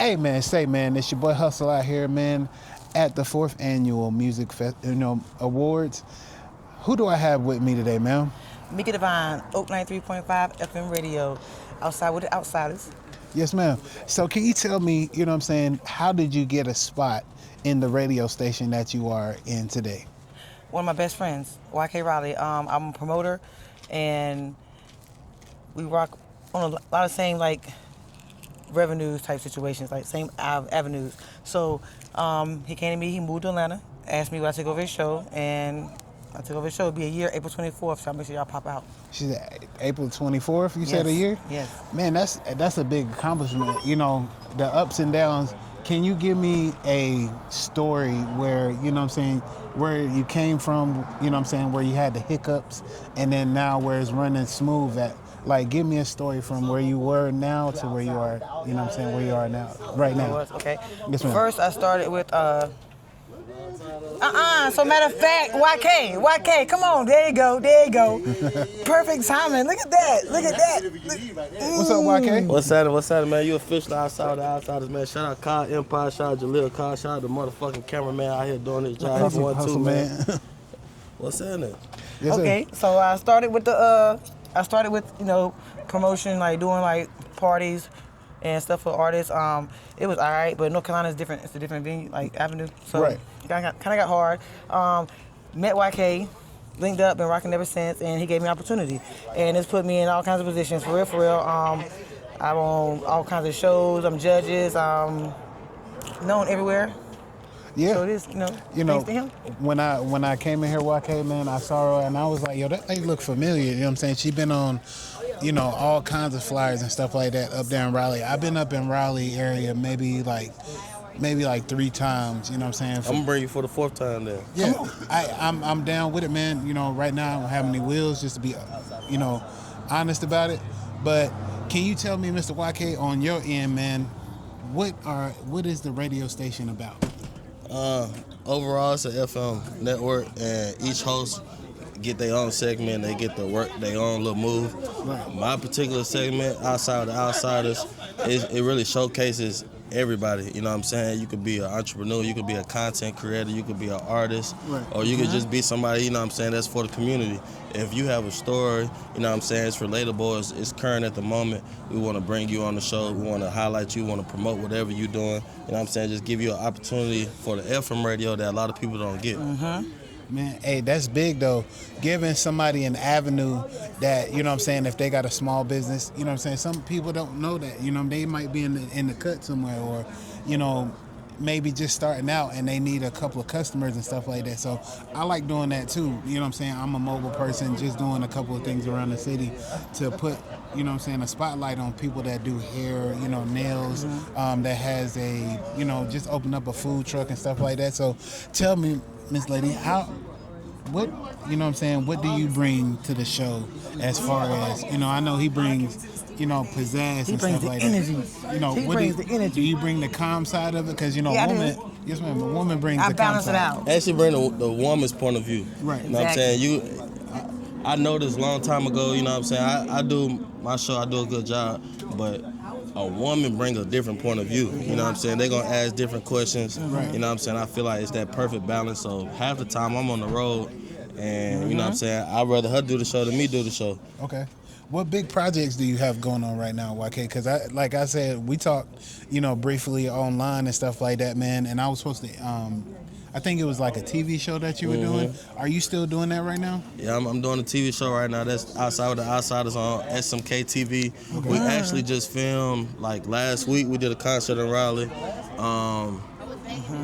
Hey man, say man, it's your boy Hustle out here, man, at the 4th annual awards. Who do I have with me today, man? Mika Divine, Oak 93.5 FM radio, outside with the outsiders. Yes, ma'am. So can you tell me, how did you get a spot in the radio station that you are in today? One of my best friends, YK Raleigh. I'm a promoter, and we rock on a lot of same revenues type situations, like same avenues. So he came to me, he moved to Atlanta, asked me would I take over his show, and I took over his show. It'll be a year, April 24th, so I'll make sure y'all pop out. She's April 24th, you said a year? Yes. Man, that's a big accomplishment. The ups and downs. Can you give me a story where, where you came from, where you had the hiccups, and then now where it's running smooth at? Like, give me a story from where you were now to where you are, where you are now, right now. Okay. Yes, ma'am. First, I started with, so matter of fact, YK, come on, there you go. Perfect timing, look at that. What's up, YK? What's happening, man? You officially outside the outsiders, man. Shout out Kyle Empire, shout out Jaleel Kyle, shout out the motherfucking cameraman out here doing his job. Hustle, man. What's happening? Yes, okay, so I started with promotion, like doing like parties and stuff for artists. It was all right, but North Carolina is different. It's a different venue, like avenue. So right. It kind of got hard. Met YK, linked up, been rocking ever since, and he gave me opportunity. And it's put me in all kinds of positions, for real. I'm on all kinds of shows. I'm judges. Known everywhere. Yeah. So it is, thanks to him. When I came in here, YK, man, I saw her and I was like, yo, that lady look familiar. You know what I'm saying? She been on, all kinds of flyers and stuff like that up there in Raleigh. I've been up in Raleigh area maybe like 3 times. You know what I'm saying? I'm gonna bring you for the 4th time then. Yeah, I'm down with it, man. Right now I don't have any wheels, just to be, honest about it. But can you tell me, Mr. YK, on your end, man, what is the radio station about? Overall, it's an FM network, and each host get their own segment. They get to work their own little move. Right. My particular segment, outside of the outsiders, it really showcases everybody. You know what I'm saying? You could be an entrepreneur, you could be a content creator, you could be an artist, right. Or you could just be somebody, that's for the community. If you have a story, it's relatable, it's current at the moment, we want to bring you on the show, we want to highlight you, we want to promote whatever you're doing, just give you an opportunity for the FM radio that a lot of people don't get. Mm-hmm. Man, hey, that's big though. Giving somebody an avenue that, if they got a small business, some people don't know that, they might be in the cut somewhere, or, maybe just starting out and they need a couple of customers and stuff like that. So I like doing that too. I'm a mobile person, just doing a couple of things around the city to put, a spotlight on people that do hair, nails, that has a, just open up a food truck and stuff like that. So tell me, Miss Lady, what do you bring to the show as far as, I know he brings, pizzazz and stuff like energy. that. He brings the energy. Do you bring the calm side of it? Because, yes ma'am, a woman brings I the calm balance side. it out. Actually bring the woman's point of view. Right. You know what I'm saying? I noticed a long time ago, I do my show, I do a good job, but a woman brings a different point of view. You know what I'm saying? They're going to ask different questions. Right. You know what I'm saying? I feel like it's that perfect balance. So half the time I'm on the road, and you know what I'm saying? I'd rather her do the show than me do the show. Okay. What big projects do you have going on right now, YK? Because like I said, we talked, briefly online and stuff like that, man. And I was supposed to, I think it was like a TV show that you were doing. Are you still doing that right now? Yeah, I'm doing a TV show right now. That's Outside with the Outsiders on SMK TV. Okay. We actually just filmed, like last week, we did a concert in Raleigh.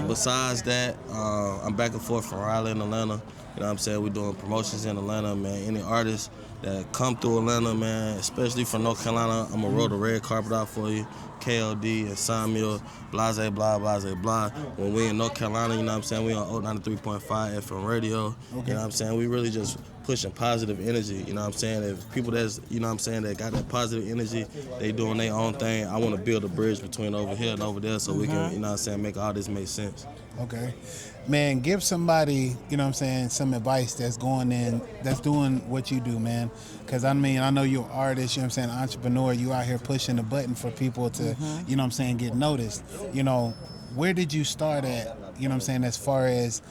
Besides that, I'm back and forth from Raleigh and Atlanta. You know what I'm saying? We're doing promotions in Atlanta, man. Any artists that come through Atlanta, man, especially from North Carolina, I'm going to roll the red carpet out for you. KLD and Samuel, blase, blah, blase, blah. When we in North Carolina, you know what I'm saying, we on 93.5 FM radio. Okay. You know what I'm saying? We really just pushing positive energy. You know what I'm saying? If people that's, you know what I'm saying, that got that positive energy, they doing their own thing. I want to build a bridge between over here and over there so we can, you know what I'm saying, make all this make sense. Okay. Man, give somebody, you know what I'm saying, some advice that's going in, that's doing what you do, man. Because, I mean, I know you're an artist, you know what I'm saying, entrepreneur. You out here pushing the button for people to, you know what I'm saying, get noticed. You know, where did you start at, you know what I'm saying, as far as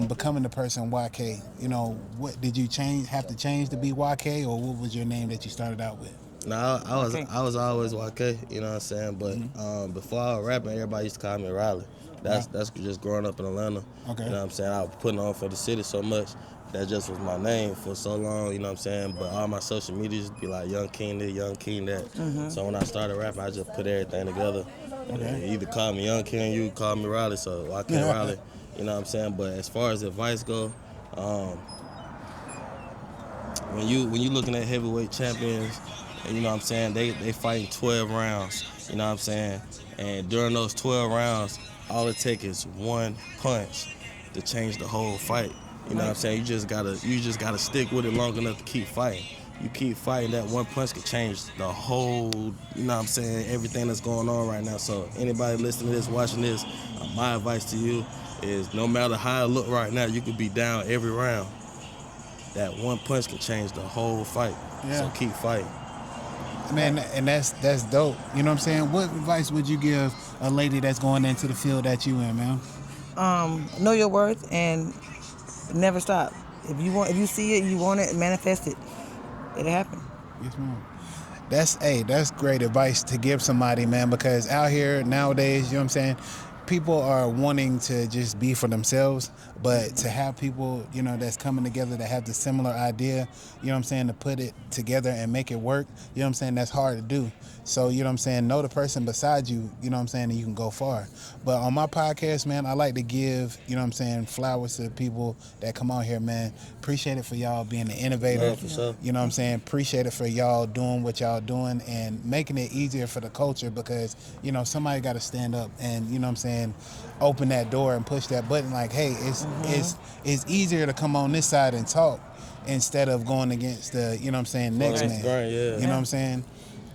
becoming the person YK? You know, what did you have to change to be YK, or what was your name that you started out with? No, I was always YK, you know what I'm saying? But before I was rapping, everybody used to call me Raleigh. That's just growing up in Atlanta. Okay. You know what I'm saying? I was putting on for the city so much. That just was my name for so long, you know what I'm saying? But all my social media used to be like Young King this, Young King that. So when I started rapping, I just put everything together. Okay. You either call me Young King, you call me Raleigh, so YK Raleigh. You know what I'm saying? But as far as advice go, when you looking at heavyweight champions, you know what I'm saying, they fighting 12 rounds, you know what I'm saying? And during those 12 rounds, all it takes is one punch to change the whole fight. You know what I'm saying? You just gotta stick with it long enough to keep fighting. You keep fighting, that one punch could change the whole, you know what I'm saying, everything that's going on right now. So anybody listening to this, watching this, my advice to you is no matter how it look right now, you could be down every round. That one punch can change the whole fight. Yeah. So keep fighting. Man, and that's dope. You know what I'm saying? What advice would you give a lady that's going into the field that you in, man? Know your worth and never stop. If you see it, you want it, manifest it. It'll happen. Yes, ma'am. That's great advice to give somebody, man, because out here nowadays, you know what I'm saying, people are wanting to just be for themselves, but to have people, you know, that's coming together that have the similar idea, you know what I'm saying, to put it together and make it work, you know what I'm saying, that's hard to do. So, you know what I'm saying, know the person beside you, you know what I'm saying, and you can go far. But on my podcast, man, I like to give, you know what I'm saying, flowers to the people that come out here, man. Appreciate it for y'all being an innovator. Yeah, for sure. You know what I'm saying? Appreciate it for y'all doing what y'all doing and making it easier for the culture because, you know, somebody got to stand up and, you know what I'm saying, open that door and push that button like, hey, it's easier to come on this side and talk instead of going against the, you know what I'm saying, next man. Right, yeah. You know what I'm saying?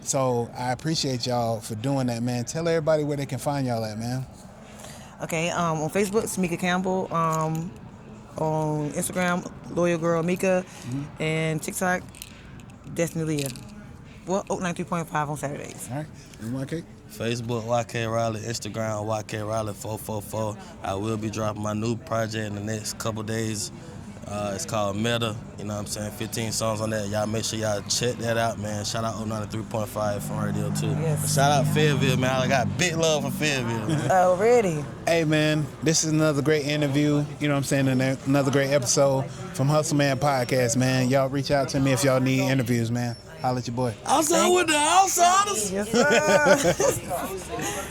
So I appreciate y'all for doing that, man. Tell everybody where they can find y'all at, man. Okay, on Facebook, Tamika Campbell. On Instagram, Loyal Girl Mika. And TikTok, Destiny Leah. Well, Oak 93.5 on Saturdays. All right. And YK? Facebook, YK Raleigh. Instagram, YK Raleigh 444. I will be dropping my new project in the next couple days. It's called Meta. You know what I'm saying? 15 songs on that. Y'all make sure y'all check that out, man. Shout out 93.5 from Radio 2. Yes. Shout out Fayetteville, man. I got big love for Fayetteville, man. Already. Hey, man, this is another great interview. You know what I'm saying? Another great episode from Hustle Man Podcast, man. Y'all reach out to me if y'all need interviews, man. Holla at your boy. Outside with the outsiders. Yes, sir.